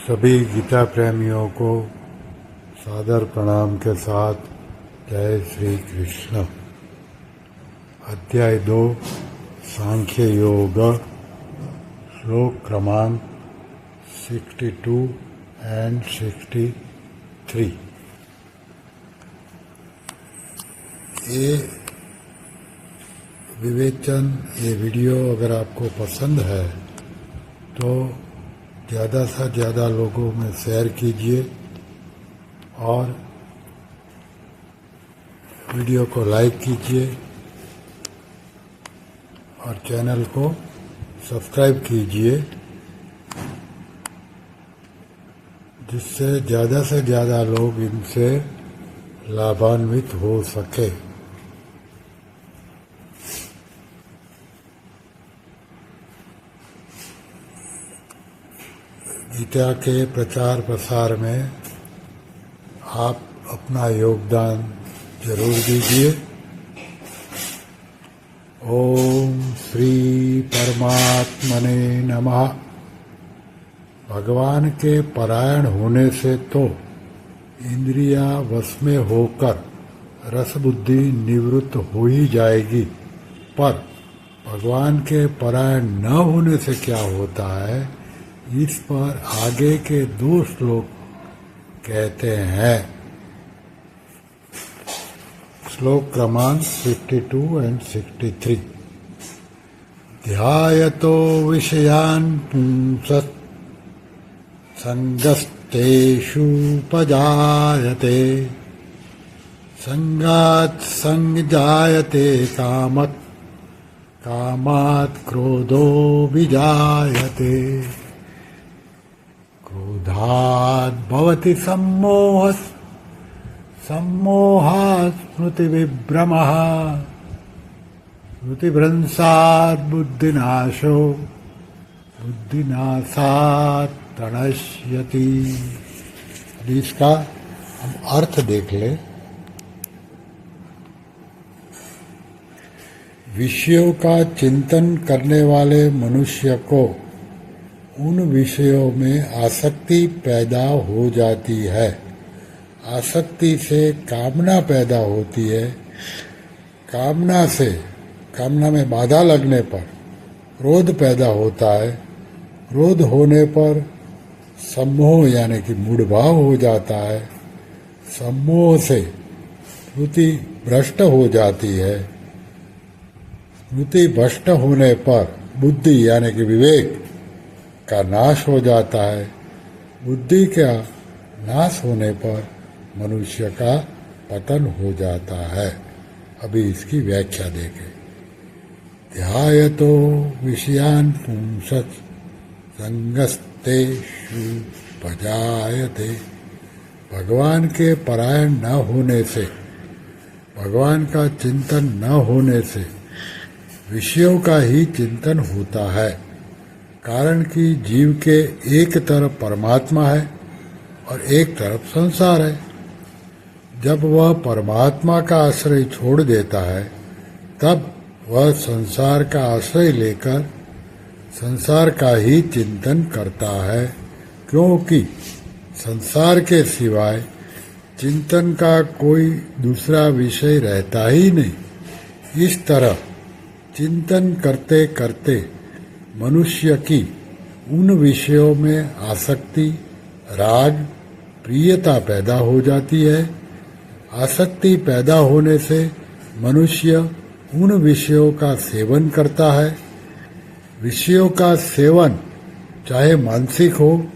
सभी गीता प्रेमियों को सादर प्रणाम के साथ जय श्री कृष्ण। अध्याय 2 सांख्य योग, श्लोक क्रमांक 62 एंड 63। ये विवेचन, ये वीडियो अगर आपको पसंद है तो ज़्यादा से ज़्यादा लोगों में शेयर कीजिए और वीडियो को लाइक कीजिए और चैनल को सब्सक्राइब कीजिए, जिससे ज़्यादा से ज़्यादा लोग इनसे लाभान्वित हो सके। गीता के प्रचार प्रसार में आप अपना योगदान जरूर दीजिए। ओम श्री परमात्मने नमः। भगवान के परायण होने से तो इंद्रियां वश में होकर रसबुद्धि निवृत्त हो ही जाएगी, पर भगवान के परायण न होने से क्या होता है, इस पर आगे के 2 श्लोक कहते हैं। श्लोक क्रमांक 62 एंड 63। ध्यायतो विषयान् पुंसः संगस्तेषु पजायते, संगात् संजायते कामत्, कामात् क्रोधो विजायते, क्रोधात् भवति सम्मोहः, सम्मोहात् स्मृतिविभ्रमः, स्मृतिभ्रंशात् बुद्धिनाशो, बुद्धिनाशात् प्रणश्यति। इसका हम अर्थ देख लें। विषयों का चिंतन करने वाले मनुष्य को उन विषयों में आसक्ति पैदा हो जाती है। आसक्ति से कामना पैदा होती है। कामना में बाधा लगने पर क्रोध पैदा होता है। क्रोध होने पर सम्मोह यानी कि मूढ़भाव हो जाता है। सम्मोह से स्मृति भ्रष्ट हो जाती है। स्मृति भ्रष्ट होने पर बुद्धि यानी कि विवेक का नाश हो जाता है। बुद्धि का नाश होने पर मनुष्य का पतन हो जाता है। अभी इसकी व्याख्या देखें। ध्यायतो विषयान् पुंसः संगस्तेषु पजायते। भगवान के परायण न होने से, भगवान का चिंतन न होने से विषयों का ही चिंतन होता है। कारण कि जीव के एक तरफ परमात्मा है और एक तरफ संसार है। जब वह परमात्मा का आश्रय छोड़ देता है, तब वह संसार का आश्रय लेकर संसार का ही चिंतन करता है, क्योंकि संसार के सिवाय चिंतन का कोई दूसरा विषय रहता ही नहीं। इस तरह चिंतन करते करते मनुष्य की उन विषयों में आसक्ति, राग, प्रियता पैदा हो जाती है। आसक्ति पैदा होने से मनुष्य उन विषयों का सेवन करता है। विषयों का सेवन चाहे मानसिक हो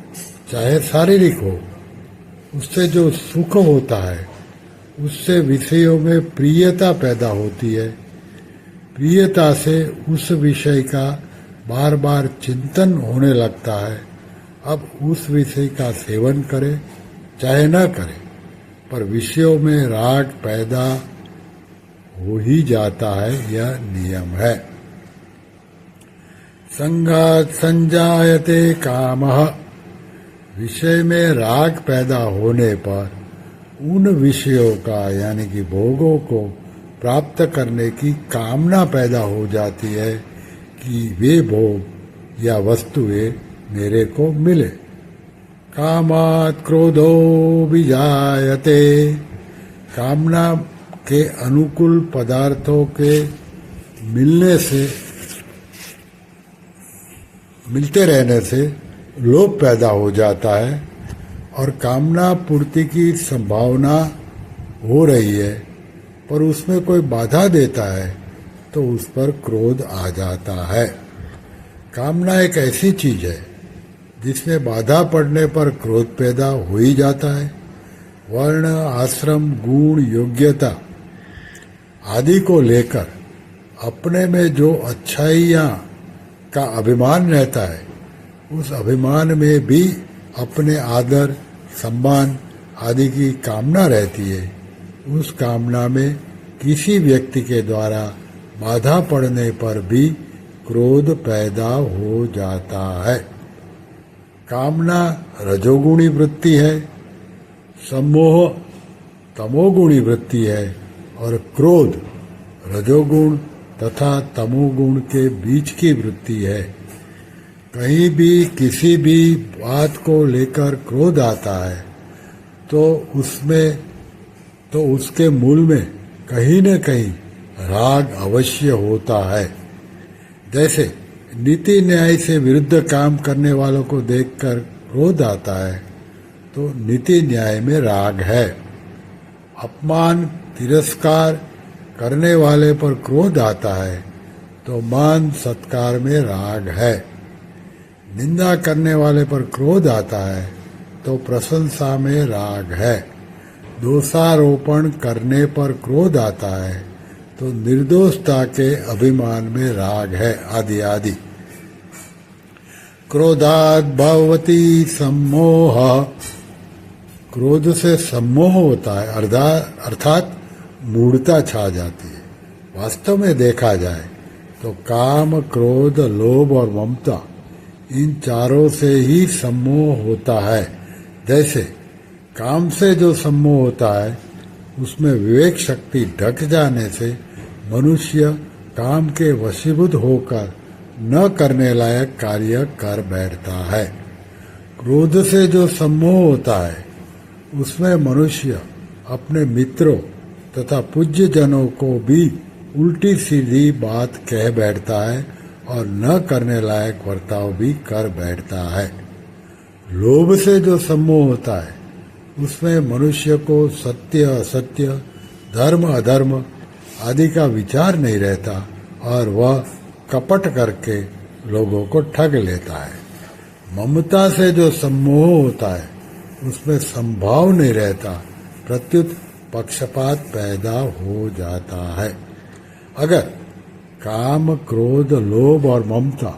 चाहे शारीरिक हो, उससे जो सुख होता है उससे विषयों में प्रियता पैदा होती है। प्रियता से उस विषय का बार बार चिंतन होने लगता है। अब उस विषय का सेवन करे चाहे न करे, पर विषयों में राग पैदा हो ही जाता है, यह नियम है। संगात् संजायते कामः। विषय में राग पैदा होने पर उन विषयों का यानी कि भोगों को प्राप्त करने की कामना पैदा हो जाती है कि वे भोग या वस्तुएं मेरे को मिले। कामात् क्रोधो विजायते। कामना के अनुकूल पदार्थों के मिलते रहने से लोभ पैदा हो जाता है और कामना पूर्ति की संभावना हो रही है, पर उसमें कोई बाधा देता है तो उस पर क्रोध आ जाता है। कामना एक ऐसी चीज है जिसमें बाधा पड़ने पर क्रोध पैदा हो ही जाता है। वर्ण, आश्रम, गुण, योग्यता आदि को लेकर अपने में जो अच्छाइयाँ का अभिमान रहता है, उस अभिमान में भी अपने आदर, सम्मान आदि की कामना रहती है। उस कामना में किसी व्यक्ति के द्वारा बाधा पड़ने पर भी क्रोध पैदा हो जाता है। कामना रजोगुणी वृत्ति है, सम्मोह तमोगुणी वृत्ति है और क्रोध रजोगुण तथा तमोगुण के बीच की वृत्ति है। कहीं भी किसी भी बात को लेकर क्रोध आता है तो उसके मूल में कहीं न कहीं राग अवश्य होता है। जैसे नीति न्याय से विरुद्ध काम करने वालों को देखकर क्रोध आता है तो नीति न्याय में राग है। अपमान, तिरस्कार करने वाले पर क्रोध आता है तो मान सत्कार में राग है। निंदा करने वाले पर क्रोध आता है तो प्रशंसा में राग है। दोषारोपण करने पर क्रोध आता है तो निर्दोषता के अभिमान में राग है, आदि आदि। क्रोधात् भवति सम्मोह। क्रोध से सम्मोह होता है, अर्थात मूढ़ता छा जाती है। वास्तव में देखा जाए तो काम, क्रोध, लोभ और ममता, इन चारों से ही सम्मोह होता है। जैसे काम से जो सम्मोह होता है उसमें विवेक शक्ति ढक जाने से मनुष्य काम के वशीभूत होकर न करने लायक कार्य कर बैठता है। क्रोध से जो सम्मोह होता है उसमें मनुष्य अपने मित्रों तथा पूज्य जनों को भी उल्टी सीधी बात कह बैठता है और न करने लायक वर्ताव भी कर बैठता है। लोभ से जो सम्मोह होता है उसमें मनुष्य को सत्य असत्य, धर्म अधर्म आदि का विचार नहीं रहता और वह कपट करके लोगों को ठग लेता है। ममता से जो सम्मोह होता है उसमें संभाव नहीं रहता, प्रत्युत पक्षपात पैदा हो जाता है। अगर काम, क्रोध, लोभ और ममता,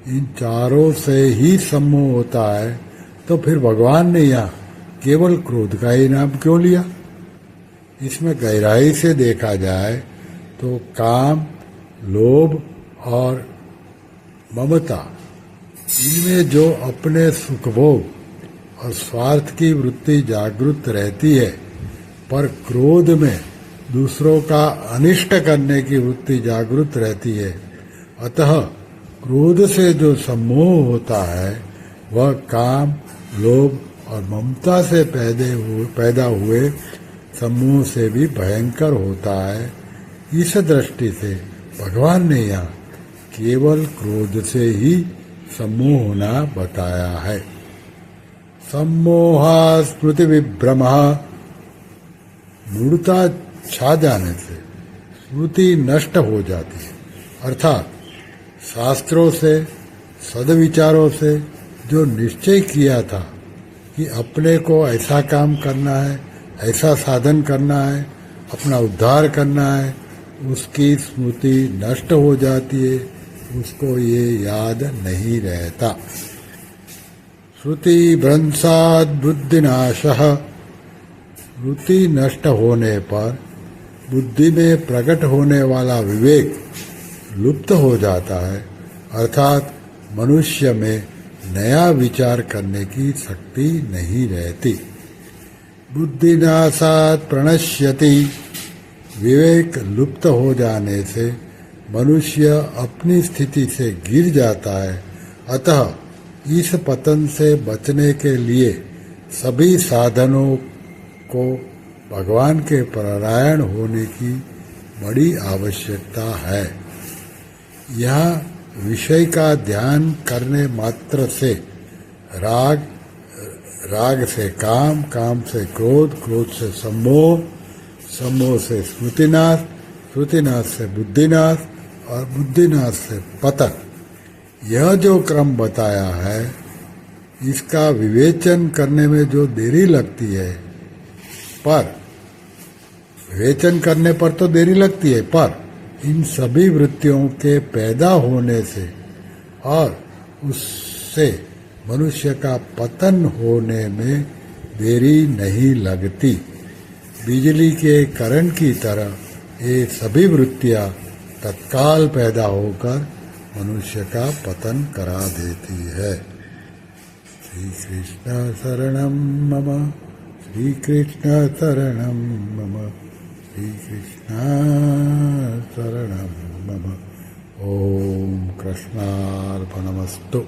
इन चारों से ही सम्मोह होता है तो फिर भगवान ने यहाँ केवल क्रोध का ही नाम क्यों लिया? इसमें गहराई से देखा जाए तो काम, लोभ और ममता, इनमें जो अपने सुखभोग और स्वार्थ की वृत्ति जागृत रहती है, पर क्रोध में दूसरों का अनिष्ट करने की वृत्ति जागृत रहती है। अतः क्रोध से जो सम्मोह होता है वह काम, लोभ और ममता से पैदा हुए सम्मोह से भी भयंकर होता है। इस दृष्टि से भगवान ने यहाँ केवल क्रोध से ही सम्मोह होना बताया है। सम्मोहा स्मृति विभ्रमः, मूढ़ता छा जाने से स्मृति नष्ट हो जाती है, अर्थात शास्त्रों से, सद्विचारों से जो निश्चय किया था कि अपने को ऐसा काम करना है, ऐसा साधन करना है, अपना उद्धार करना है, उसकी स्मृति नष्ट हो जाती है, उसको ये याद नहीं रहता। श्रुति भ्रंशात् बुद्धिनाशः, श्रुति नष्ट होने पर बुद्धि में प्रकट होने वाला विवेक लुप्त हो जाता है, अर्थात मनुष्य में नया विचार करने की शक्ति नहीं रहती। बुद्धिनाशात् प्रणश्यति, विवेक लुप्त हो जाने से मनुष्य अपनी स्थिति से गिर जाता है, अतः इस पतन से बचने के लिए सभी साधनों को भगवान के परायण होने की बड़ी आवश्यकता है। यह विषय का ध्यान करने मात्र से राग, राग से काम, काम से क्रोध, क्रोध से सम्मोह, सम्मोह से स्मृतिनाश, स्मृतिनाश से बुद्धिनाश और बुद्धिनाश से पतन, यह जो क्रम बताया है, इसका विवेचन करने में जो देरी लगती है, पर विवेचन करने पर तो देरी लगती है, पर इन सभी वृत्तियों के पैदा होने से और उससे मनुष्य का पतन होने में देरी नहीं लगती। बिजली के करंट की तरह ये सभी वृत्तियां तत्काल पैदा होकर मनुष्य का पतन करा देती है। श्री कृष्ण शरणम मम, श्री कृष्ण शरणम मम, श्री कृष्ण शरणम मम। ओम कृष्णार्पणमस्तु।